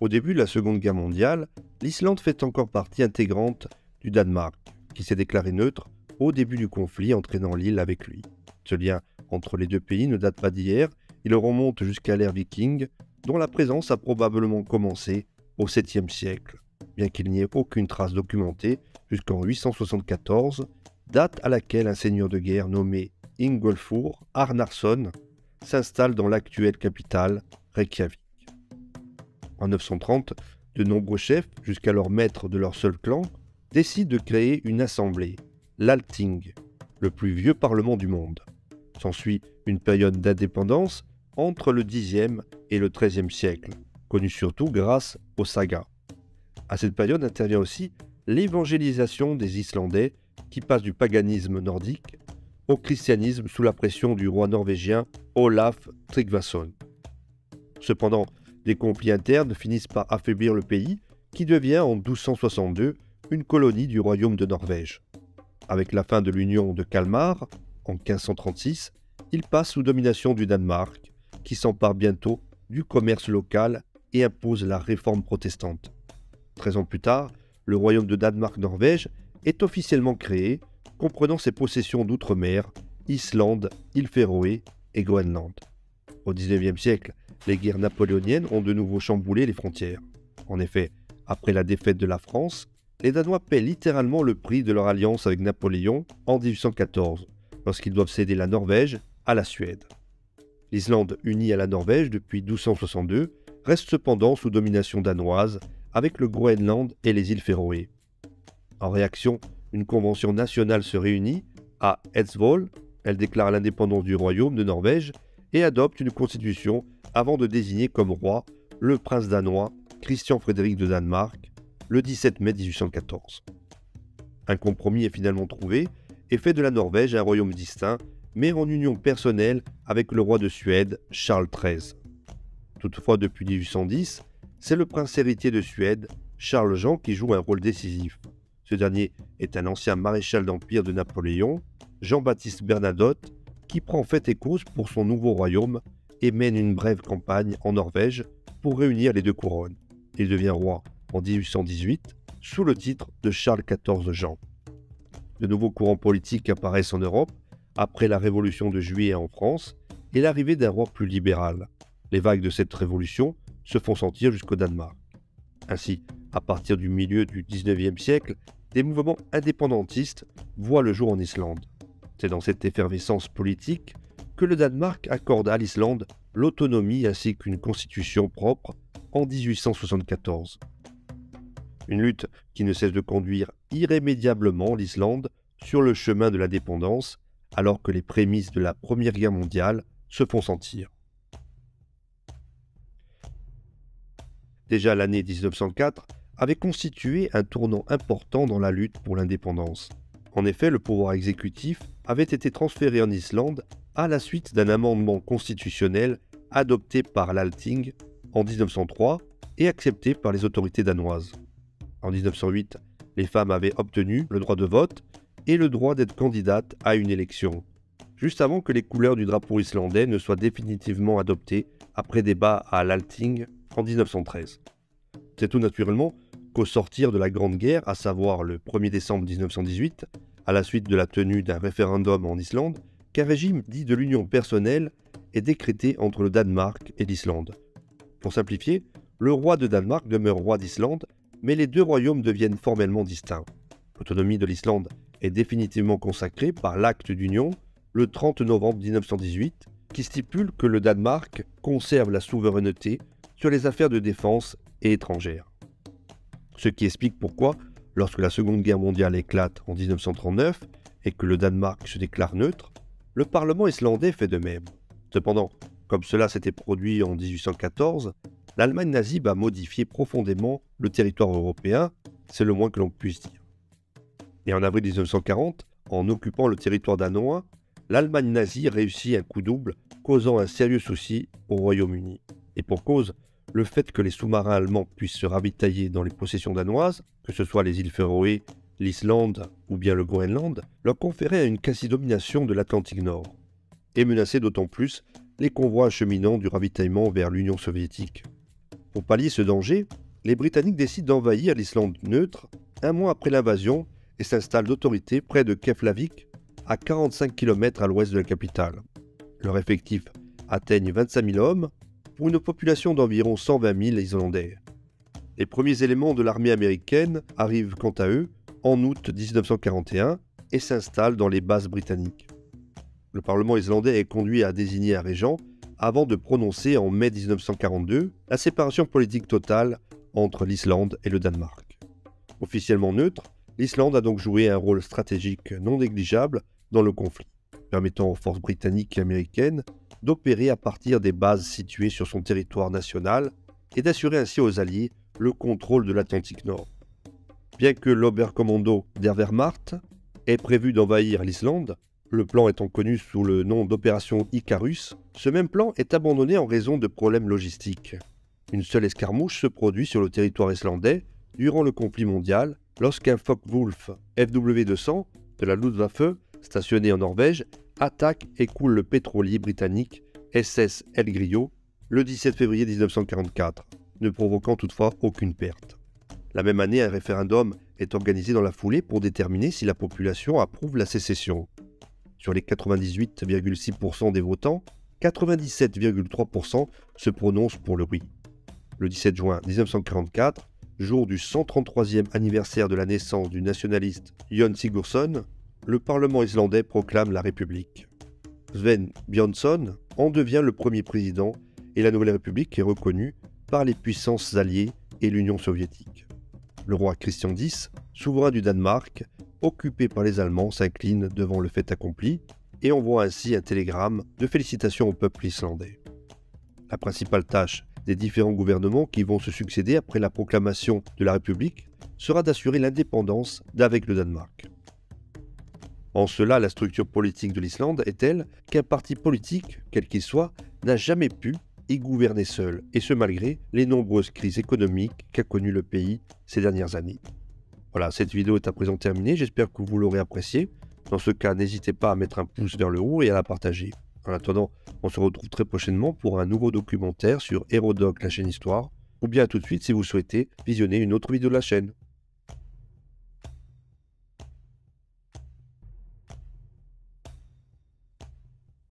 Au début de la Seconde Guerre mondiale, l'Islande fait encore partie intégrante du Danemark, qui s'est déclaré neutre au début du conflit entraînant l'île avec lui. Ce lien entre les deux pays ne date pas d'hier, il remonte jusqu'à l'ère viking, dont la présence a probablement commencé au 7e siècle, bien qu'il n'y ait aucune trace documentée jusqu'en 874, date à laquelle un seigneur de guerre nommé Ingolfur Arnarsson s'installe dans l'actuelle capitale, Reykjavik. En 930, de nombreux chefs, jusqu'alors maîtres de leur seul clan, décident de créer une assemblée, l'Althing, le plus vieux parlement du monde. S'ensuit une période d'indépendance entre le Xe et le XIIIe siècle, connue surtout grâce aux sagas. À cette période intervient aussi l'évangélisation des Islandais qui passent du paganisme nordique au christianisme sous la pression du roi norvégien Olaf Tryggvason. Cependant, des conflits internes finissent par affaiblir le pays qui devient en 1262 une colonie du royaume de Norvège. Avec la fin de l'union de Kalmar, en 1536, il passe sous domination du Danemark, qui s'empare bientôt du commerce local et impose la réforme protestante. 13 ans plus tard, le royaume de Danemark-Norvège est officiellement créé, comprenant ses possessions d'outre-mer, Islande, îles Féroé et Groenland. Au XIXe siècle, les guerres napoléoniennes ont de nouveau chamboulé les frontières. En effet, après la défaite de la France, les Danois paient littéralement le prix de leur alliance avec Napoléon en 1814, lorsqu'ils doivent céder la Norvège à la Suède. L'Islande, unie à la Norvège depuis 1262, reste cependant sous domination danoise, avec le Groenland et les îles Féroé. En réaction, une convention nationale se réunit à Eidsvoll, elle déclare l'indépendance du royaume de Norvège et adopte une constitution avant de désigner comme roi le prince danois Christian Frédéric de Danemark le 17 mai 1814. Un compromis est finalement trouvé et fait de la Norvège un royaume distinct, mais en union personnelle avec le roi de Suède Charles XIII. Toutefois, depuis 1810, c'est le prince héritier de Suède, Charles Jean, qui joue un rôle décisif. Ce dernier est un ancien maréchal d'Empire de Napoléon, Jean-Baptiste Bernadotte, qui prend fait et cause pour son nouveau royaume et mène une brève campagne en Norvège pour réunir les deux couronnes. Il devient roi en 1818 sous le titre de Charles XIV Jean. De nouveaux courants politiques apparaissent en Europe après la Révolution de Juillet en France et l'arrivée d'un roi plus libéral. Les vagues de cette révolution se font sentir jusqu'au Danemark. Ainsi, à partir du milieu du XIXe siècle, des mouvements indépendantistes voient le jour en Islande. C'est dans cette effervescence politique que le Danemark accorde à l'Islande l'autonomie ainsi qu'une constitution propre en 1874. Une lutte qui ne cesse de conduire irrémédiablement l'Islande sur le chemin de l'indépendance, alors que les prémices de la Première Guerre mondiale se font sentir. Déjà l'année 1904 avait constitué un tournant important dans la lutte pour l'indépendance. En effet, le pouvoir exécutif avait été transféré en Islande à la suite d'un amendement constitutionnel adopté par l'Althing en 1903 et accepté par les autorités danoises. En 1908, les femmes avaient obtenu le droit de vote et le droit d'être candidates à une élection, juste avant que les couleurs du drapeau islandais ne soient définitivement adoptées après débat à l'Althing en 1913. C'est tout naturellement qu'au sortir de la Grande Guerre, à savoir le 1er décembre 1918, à la suite de la tenue d'un référendum en Islande, qu'un régime dit de l'union personnelle est décrété entre le Danemark et l'Islande. Pour simplifier, le roi de Danemark demeure roi d'Islande, mais les deux royaumes deviennent formellement distincts. L'autonomie de l'Islande est définitivement consacrée par l'acte d'union le 30 novembre 1918, qui stipule que le Danemark conserve la souveraineté sur les affaires de défense et étrangères. Ce qui explique pourquoi, lorsque la Seconde Guerre mondiale éclate en 1939 et que le Danemark se déclare neutre, le Parlement islandais fait de même. Cependant, comme cela s'était produit en 1814, l'Allemagne nazie va modifier profondément le territoire européen, c'est le moins que l'on puisse dire. Et en avril 1940, en occupant le territoire danois, l'Allemagne nazie réussit un coup double, causant un sérieux souci au Royaume-Uni. Et pour cause, le fait que les sous-marins allemands puissent se ravitailler dans les possessions danoises, que ce soit les îles Féroé, l'Islande ou bien le Groenland, leur conférait une quasi-domination de l'Atlantique Nord, et menaçait d'autant plus les convois acheminant du ravitaillement vers l'Union soviétique. Pour pallier ce danger, les Britanniques décident d'envahir l'Islande neutre un mois après l'invasion et s'installent d'autorité près de Keflavik, à 45 km à l'ouest de la capitale. Leur effectif atteigne 25 000 hommes pour une population d'environ 120 000 Islandais. Les premiers éléments de l'armée américaine arrivent quant à eux en août 1941 et s'installent dans les bases britanniques. Le Parlement islandais est conduit à désigner un régent avant de prononcer en mai 1942 la séparation politique totale entre l'Islande et le Danemark. Officiellement neutre, l'Islande a donc joué un rôle stratégique non négligeable dans le conflit, permettant aux forces britanniques et américaines d'opérer à partir des bases situées sur son territoire national et d'assurer ainsi aux Alliés le contrôle de l'Atlantique Nord. Bien que l'Oberkommando der Wehrmacht ait prévu d'envahir l'Islande, le plan étant connu sous le nom d'opération Icarus, ce même plan est abandonné en raison de problèmes logistiques. Une seule escarmouche se produit sur le territoire islandais durant le conflit mondial lorsqu'un Focke-Wulf FW-200 de la Luftwaffe, stationné en Norvège, attaque et coule le pétrolier britannique SS El Grillo le 17 février 1944, ne provoquant toutefois aucune perte. La même année, un référendum est organisé dans la foulée pour déterminer si la population approuve la sécession. Sur les 98,6% des votants, 97,3% se prononcent pour le oui. Le 17 juin 1944, jour du 133e anniversaire de la naissance du nationaliste Jon Sigurðsson, le Parlement islandais proclame la République. Sven Björnsson en devient le premier président et la nouvelle République est reconnue par les puissances alliées et l'Union soviétique. Le roi Christian X, souverain du Danemark, occupé par les Allemands, s'incline devant le fait accompli et envoie ainsi un télégramme de félicitations au peuple islandais. La principale tâche des différents gouvernements qui vont se succéder après la proclamation de la République sera d'assurer l'indépendance d'avec le Danemark. En cela, la structure politique de l'Islande est telle qu'un parti politique, quel qu'il soit, n'a jamais pu y gouverner seul, et ce malgré les nombreuses crises économiques qu'a connues le pays ces dernières années. Voilà, cette vidéo est à présent terminée, j'espère que vous l'aurez appréciée. Dans ce cas, n'hésitez pas à mettre un pouce vers le haut et à la partager. En attendant, on se retrouve très prochainement pour un nouveau documentaire sur Hérodoc, la chaîne Histoire, ou bien à tout de suite si vous souhaitez visionner une autre vidéo de la chaîne.